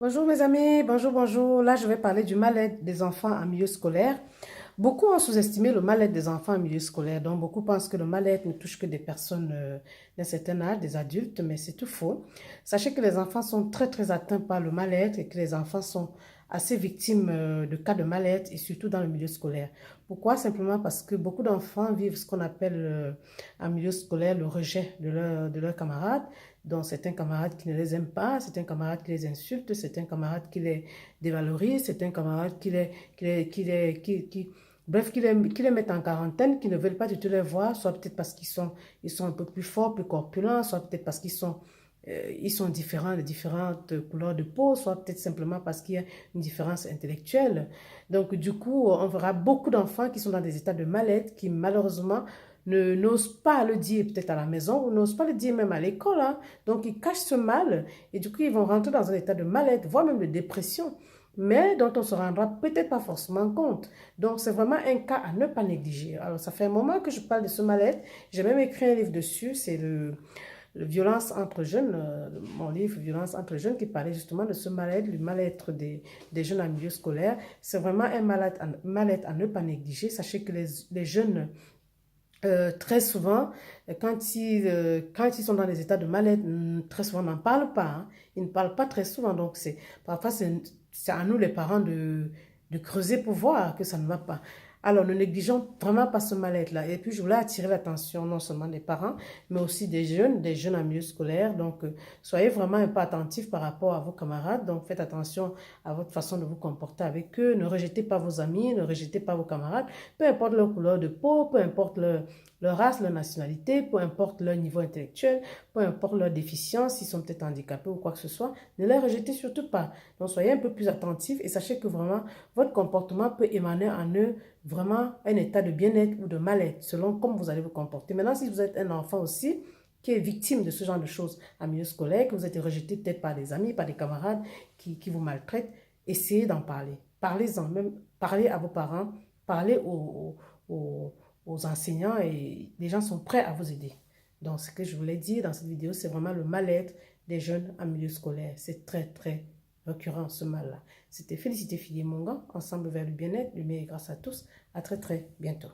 Bonjour mes amis, bonjour, bonjour. Là, je vais parler du mal-être des enfants en milieu scolaire. Beaucoup ont sous-estimé le mal-être des enfants en milieu scolaire. Donc, beaucoup pensent que le mal-être ne touche que des personnes d'un certain âge, des adultes, mais c'est tout faux. Sachez que les enfants sont très, très atteints par le mal-être et que les enfants sont assez victimes de cas de mal-être et surtout dans le milieu scolaire. Pourquoi? Simplement parce que beaucoup d'enfants vivent ce qu'on appelle en milieu scolaire le rejet de leurs camarades. Donc, certains camarades qui ne les aiment pas, certains camarades qui les insultent, certains camarades qui les dévalorisent, certains camarades bref, qui les mettent en quarantaine, qui ne veulent pas du tout les voir, soit peut-être parce ils sont un peu plus forts, plus corpulents, soit peut-être parce ils sont différents de différentes couleurs de peau, soit peut-être simplement parce qu'il y a une différence intellectuelle. Donc, du coup, on verra beaucoup d'enfants qui sont dans des états de mal-être, qui malheureusement n'osent pas le dire peut-être à la maison ou n'osent pas le dire même à l'école, hein. Donc, ils cachent ce mal et du coup, ils vont rentrer dans un état de mal-être, voire même de dépression, mais dont on ne se rendra peut-être pas forcément compte. Donc, c'est vraiment un cas à ne pas négliger. Alors, ça fait un moment que je parle de ce mal-être. J'ai même écrit un livre dessus, c'est le Violence entre jeunes, mon livre Violence entre jeunes, qui parlait justement de ce mal-être, le mal-être des jeunes en milieu scolaire. C'est vraiment un mal-être à ne pas négliger. Sachez que les jeunes très souvent, quand ils sont dans des états de mal-être, très souvent n'en parlent pas, hein. Ils ne parlent pas très souvent. Donc, parfois, c'est à nous, les parents, de creuser pour voir que ça ne va pas. Alors, ne négligeons vraiment pas ce mal-être-là. Et puis, je voulais attirer l'attention non seulement des parents, mais aussi des jeunes en milieu scolaire. Donc, soyez vraiment un peu attentifs par rapport à vos camarades. Donc, faites attention à votre façon de vous comporter avec eux. Ne rejetez pas vos amis, ne rejetez pas vos camarades, peu importe leur couleur de peau, peu importe leur race, leur nationalité, peu importe leur niveau intellectuel, peu importe leur déficience, s'ils sont peut-être handicapés ou quoi que ce soit, ne les rejetez surtout pas. Donc soyez un peu plus attentifs et sachez que vraiment votre comportement peut émaner en eux vraiment un état de bien-être ou de mal-être selon comment vous allez vous comporter. Maintenant, si vous êtes un enfant aussi qui est victime de ce genre de choses en milieu scolaire, que vous êtes rejeté peut-être par des amis, par des camarades qui vous maltraitent, essayez d'en parler. Parlez-en, même parlez à vos parents, parlez aux, aux enseignants et les gens sont prêts à vous aider. Donc, ce que je voulais dire dans cette vidéo, c'est vraiment le mal-être des jeunes en milieu scolaire. C'est très, très récurrent, ce mal-là. C'était Félicité Fillé Mongan, ensemble vers le bien-être, le meilleur grâce à tous. À très, très bientôt.